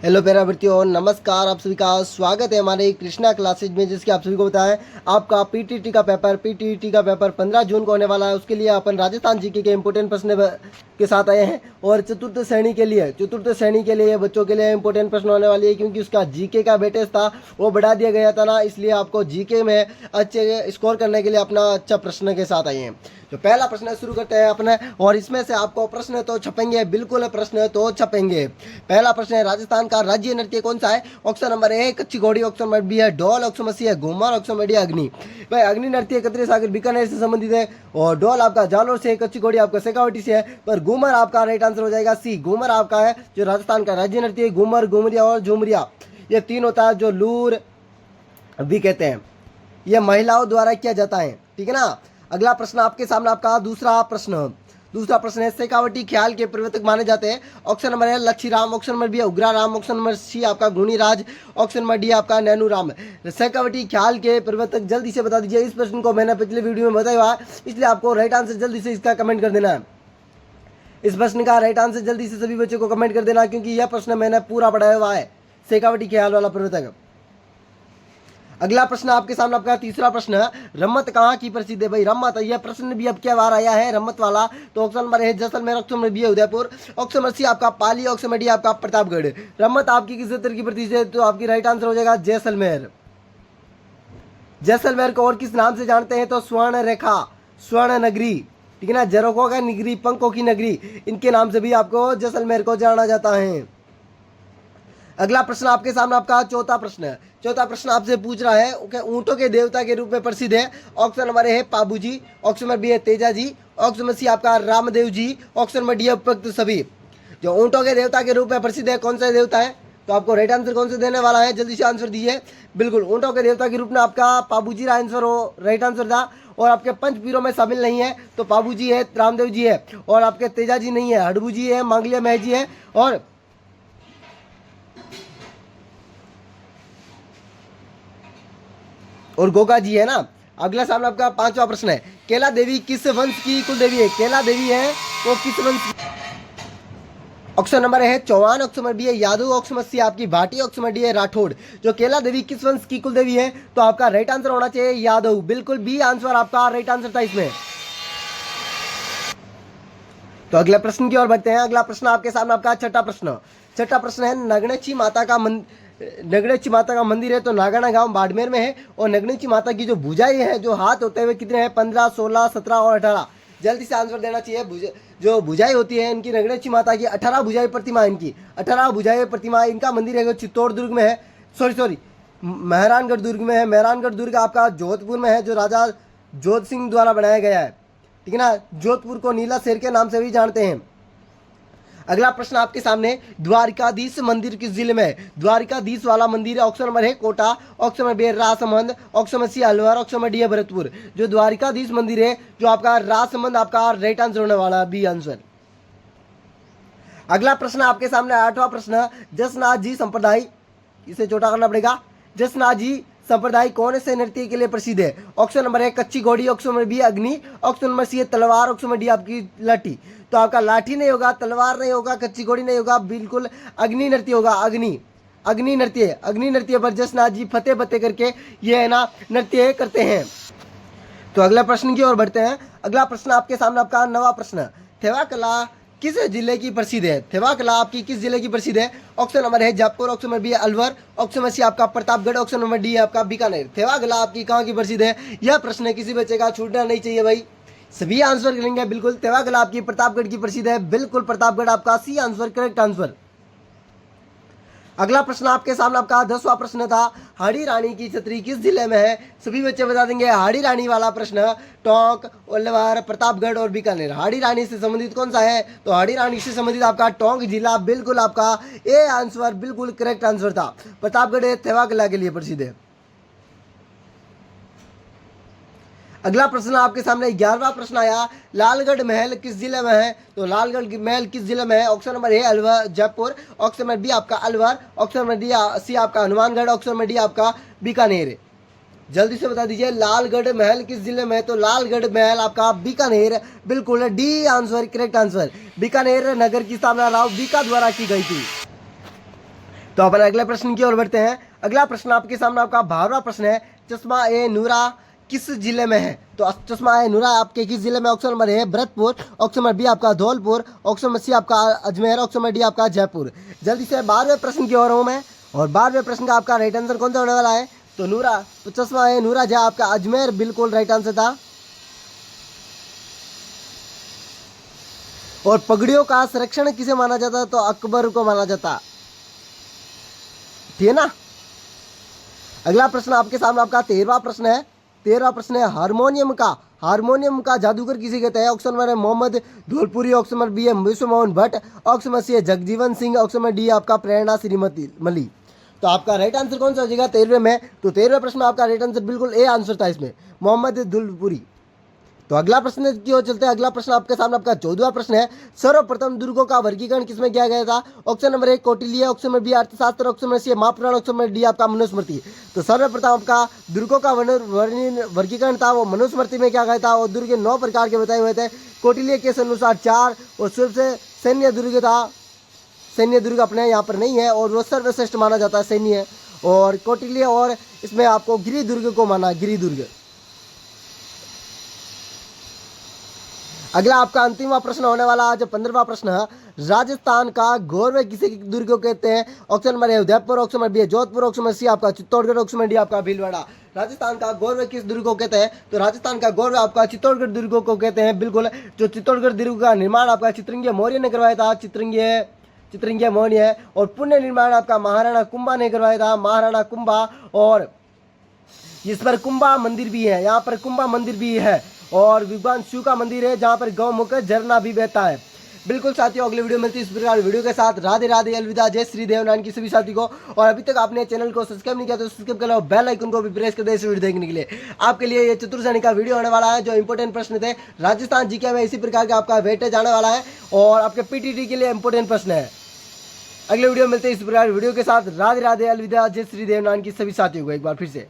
Hello प्यारे बच्चों, नमस्कार। आप सभी का स्वागत है हमारे कृष्णा क्लासेज में, जिसकी आप सभी को बताएं आपका पीटीटी का पेपर 15 जून को होने वाला है। उसके लिए अपन राजस्थान जीके के इंपोर्टेंट प्रश्न के साथ आए हैं। और चतुर्थ श्रेणी के लिए बच्चों के लिए इंपोर्टेंट प्रश्न होने वाली है, क्योंकि उसका जीके का वेटेज था वो बढ़ा दिया गया था ना, इसलिए आपको जीके में अच्छे स्कोर करने के लिए अपना अच्छा प्रश्न के साथ आए हैं। जो पहला प्रश्न शुरू करते हैं अपने, और इसमें से आपको प्रश्न तो छपेंगे, बिल्कुल प्रश्न तो छपेंगे। पहला प्रश्न है, राजस्थान का राज्य नृत्य कौन सा है? ऑप्शन नंबर ए कच्ची घोड़ी, ऑप्शन नंबर बी है ढोल, ऑप्शन नंबर सी है घूमर, ऑप्शन नंबर डी अग्नि। भाई अग्नि नृत्य कतरे सागर बीकानेर से संबंधित है, और ढोल आपका जालोर से, कच्ची घोड़ी आपका शेखावाटी से है, पर घूमर आपका राइट आंसर हो जाएगा सी। घूमर आपका है जो राजस्थान का राज्य नृत्य है। घूमर, घुमरिया और झुमरिया ये तीन होता है, जो लूर भी कहते हैं। ये महिलाओं द्वारा किया जाता है, ठीक है ना। अगला प्रश्न आपके सामने, आपका दूसरा प्रश्न है, शेखावटी ख्याल के प्रवर्तक माने जाते हैं। ऑप्शन नंबर है Lachhiram, option number B Ugra Ram, option number C आपका गुणीराज, ऑप्शन नंबर डी आपका नैनू राम। शेखावटी ख्याल के प्रवर्तक जल्दी से बता दीजिए। इस प्रश्न को मैंने पिछले वीडियो में बताया हुआ है, इसलिए आपको राइट आंसर जल्दी से इसका कमेंट कर देना है। इस प्रश्न का राइट आंसर जल्दी से सभी बच्चों को कमेंट कर देना, क्योंकि यह प्रश्न मैंने पूरा पढ़ाया हुआ है, शेखावटी ख्याल वाला प्रवर्तक। अगला प्रश्न आपके सामने, आपका तीसरा प्रश्न है, रम्मत कहाँ की प्रसिद्ध है? भाई रम्मत, यह प्रश्न भी अब क्या बार आया है रम्मत वाला, तो ऑप्शन नंबर है जैसलमेर, ऑप्शन नंबर बी है उदयपुर, ऑप्शन नंबर सी आपका पाली, ऑप्शन नंबर डी आपका प्रतापगढ़। रम्मत आपकी किस क्षेत्र की प्रसिद्ध है? तो आपकी राइट आंसर हो जाएगा जैसलमेर। जैसलमेर को और किस नाम से जानते हैं? तो स्वर्ण रेखा, स्वर्ण नगरी, ठीक है ना, जरोखों का नगरी, पंखों की नगरी, इनके नाम से भी आपको जैसलमेर को जाना जाता है। अगला प्रश्न आपके सामने, आपका चौथा प्रश्न आपसे पूछ रहा है कि ऊंटों के देवता के रूप में प्रसिद्ध है। ऑप्शन नंबर ए है पाबू जी, ऑप्शन नंबर बी है Teja ji, option number C आपका Ramdev ji, option number D उपयुक्त सभी। जो ऊंटों के देवता के रूप में प्रसिद्ध है, कौन सा देवता है? तो आपको राइट आंसर कौन से देने वाला है? जल्दी से आंसर दीजिए। बिल्कुल, ऊंटों के देवता के रूप में आपका पाबू जी राइट आंसर था। और आपके पंच पीरों में शामिल नहीं है, तो पाबू जी है, रामदेव जी है, और आपके तेजा जी नहीं है, हडबू जी है, मांगलिया मह जी है, और गोगा जी है ना। अगला सामने आपका पांचवा प्रश्न है, केला देवी किस वंश की कुल देवी है? केला देवी है वो किस वंश की? ऑप्शन नंबर है चौहान, ऑप्शन नंबर बी है यादव, ऑप्शन नंबर सी आपकी भाटी, ऑप्शन नंबर डी है राठौड़। जो केला देवी किस वंश की कुल देवी है? तो आपका राइट आंसर होना चाहिए यादव। बिल्कुल बी आंसर आपका राइट आंसर था इसमें। तो अगले प्रश्न की ओर बढ़ते हैं। अगला प्रश्न आपके सामने, आपका छठा प्रश्न है, नगणेची माता का मंदिर है तो नागाना गांव बाड़मेर में है, और नगणेची माता की जो भुजाएं हैं, जो हाथ होते हुए कितने हैं? 15, 16, 17 और 18। जल्दी से आंसर देना चाहिए। जो भुजाएं होती है इनकी, नगणेची माता की 18 भुजाएं प्रतिमा, इनकी 18 भुजाएं प्रतिमा। इनका मंदिर है जो चित्तौड़ दुर्ग में है, सॉरी मेहरानगढ़ दुर्ग में है। मेहरानगढ़ दुर्ग आपका जोधपुर में है, जो राजा जोध सिंह द्वारा बनाया गया है, ठीक है ना। जोधपुर को नीला शेर के नाम से भी जानते हैं। अगला प्रश्न आपके सामने, द्वारिकाधीश मंदिर किस जिले में है? द्वारिकाधीश वाला मंदिर, ऑप्शन नंबर है कोटा, ऑप्शन नंबर बी है Rajsamand, option number C Alwar, option number D है भरतपुर। जो द्वारिकाधीश मंदिर है, जो आपका राजसमंद, आपका राइट आंसर होने वाला बी आंसर। अगला प्रश्न आपके सामने, आठवां प्रश्न, जसनाथ जी संप्रदाय, इसे छोटा करना पड़ेगा, जसनाथ जी संप्रदाय कौन से नृत्य के लिए प्रसिद्ध है? ऑप्शन नंबर है कच्ची घोड़ी, ऑप्शन नंबर बी अग्नि, ऑप्शन नंबर सी है तलवार, ऑप्शन नंबर डी आपकी लाठी। तो आपका लाठी नहीं होगा, तलवार नहीं होगा, कच्ची घोड़ी नहीं होगा, बिल्कुल अग्नि नृत्य होगा। अग्नि नृत्य पर जसनाथ जी फतेह फतेह करके ये है ना नृत्य करते हैं। तो अगला प्रश्न की ओर बढ़ते हैं। अगला प्रश्न आपके सामने, आपका नवा प्रश्न, थेवा कला किस जिले की प्रसिद्ध है? थेवा कला आपकी किस जिले की प्रसिद्ध है? ऑप्शन नंबर है जयपुर, ऑप्शन नंबर बी है अलवर, ऑप्शन नंबर सी आपका प्रतापगढ़, ऑप्शन नंबर डी है आपका बीकानेर। थेवा कला आपकी कहाँ की प्रसिद्ध है? यह प्रश्न किसी बच्चे का छूटना नहीं चाहिए भाई, सभी आंसर करेंगे। बिल्कुल, थेवा कला आपकी प्रतापगढ़ की प्रसिद्ध है, बिल्कुल प्रतापगढ़ आपका सी आंसर, करेक्ट आंसर। अगला प्रश्न आपके सामने, आपका 10वां प्रश्न था, हाड़ी रानी की छतरी किस जिले में है? सभी बच्चे बता देंगे। हाड़ी रानी वाला प्रश्न टोंक, अलवर, प्रतापगढ़ और बीकानेर। हाड़ी रानी से संबंधित कौन सा है? तो हाड़ी रानी से संबंधित आपका टोंक जिला, बिल्कुल आपका ए आंसर, बिल्कुल करेक्ट आंसर था। प्रतापगढ़ थेवा कला के लिए प्रसिद्ध है। अगला प्रश्न आपके सामने 11वां प्रश्न आया, लालगढ़ महल किस जिले में है? तो लालगढ़ महल किस जिले में है? Option number A Alwar Jaipur, option number B आपका Alwar, option number D C आपका हनुमानगढ़, ऑप्शन नंबर डी आपका बीकानेर। जल्दी से बता दीजिए, लालगढ़ महल किस जिले में है? तो लालगढ़ महल आपका बीकानेर, बिल्कुल D answer, correct answer. Bikaner नगर की स्थापना राव बीका द्वारा की गई थी। तो अपन अगले प्रश्न की ओर बढ़ते हैं। अगला प्रश्न आपके सामने आपका 12वां प्रश्न है, चश्मा ए नूरा किस जिले में है? तो चश्मा ए नूरा आपके किस जिले में? Option number A Bharatpur, option number B आपका धौलपुर, ऑप्शन नंबर सी आपका अजमेर, ऑप्शन नंबर डी आपका जयपुर। जल्दी से 12वें प्रश्न की ओर हूँ मैं, और 12वें प्रश्न का आपका राइट आंसर कौन सा होने वाला है? तो नूरा, तो चश्मा ए नूरा जो आपका अजमेर बिल्कुल राइट आंसर था। और पगड़ियों का संरक्षण किसे माना जाता? तो अकबर को माना जाता, ठीक है ना। अगला प्रश्न आपके सामने आपका 13वां प्रश्न है। 13वां प्रश्न है, हारमोनियम का जादूगर किसे कहते हैं? ऑप्शन नंबर है Mohammad Dhaulpuri, option number B है Vishwa Mohan Bhatt, option number C है Jagjivan Singh, option number D है आपका प्रेरणा श्रीमती मली। तो आपका राइट आंसर कौन सा हो जाएगा 13वें में? तो 13वें प्रश्न में आपका राइट आंसर बिल्कुल ए आंसर था इसमें, मोहम्मद धौलपुरी। तो अगला प्रश्न की ओर चलते हैं। अगला प्रश्न आपके सामने आपका 14वां प्रश्न है, सर्वप्रथम दुर्गों का वर्गीकरण किसमें किया गया था? Option number A Kautilya, option number B Arthashastra, option number C Mahapuran, option number D आपका मनुस्मृति। तो सर्वप्रथम आपका दुर्गों का वर्गीकरण था वो मनुस्मृति में किया गया था, और दुर्ग 9 प्रकार के बताए हुए थे। कौटिल्य के अनुसार 4, और सबसे सैन्य दुर्ग था, सैन्य दुर्ग अपने यहाँ पर नहीं है, और वो सर्वश्रेष्ठ माना जाता है सैन्य, और कौटिल्य, और इसमें आपको गिरि दुर्ग को माना, गिरि दुर्ग। अगला आपका अंतिम प्रश्न होने वाला आज 15वां प्रश्न है, राजस्थान का गौरव किसे दुर्ग को कहते हैं? Option number A Udaipur, option number B Jodhpur, option number C आपका चित्तौड़गढ़, ऑप्शन नंबर डी आपका भीलवाड़ा। राजस्थान का गौरव किस दुर्ग को कहते हैं? तो राजस्थान का गौरव आपका चित्तौड़गढ़ दुर्ग को कहते हैं, बिल्कुल। जो चित्तौड़गढ़ दुर्ग का निर्माण आपका चित्रंगी मौर्य ने करवाया था, चित्रंगी मौर्य, और पुण्य निर्माण आपका महाराणा कुंभा ने करवाया था, महाराणा कुंभा। और इस पर कुंभा मंदिर भी है, यहाँ पर कुंभा मंदिर भी है, और भगवान शिव का मंदिर है जहाँ पर गौमुख झरना भी बहता है। बिल्कुल साथियों, अगले वीडियो मिलती है इस प्रकार वीडियो के साथ। राधे राधे, अलविदा, जय श्री देवनारायण की सभी साथी को। और अभी तक आपने चैनल को सब्सक्राइब नहीं किया तो सब्सक्राइब कर लो, बेल आइकन को भी प्रेस कर दे इस वीडियो देखने के लिए। आपके लिए ये चतुर्सेनी का वीडियो होने वाला है, जो इंपोर्टेंट प्रश्न थे राजस्थान जीके में, इसी प्रकार का आपका वेटेज आने वाला है, और आपके पीटीटी के लिए इंपोर्टेंट प्रश्न है। अगले वीडियो मिलते हैं इस प्रकार वीडियो के साथ। राधे राधे, अलविदा, जय श्री देवनारायण की सभी साथियों को एक बार फिर से।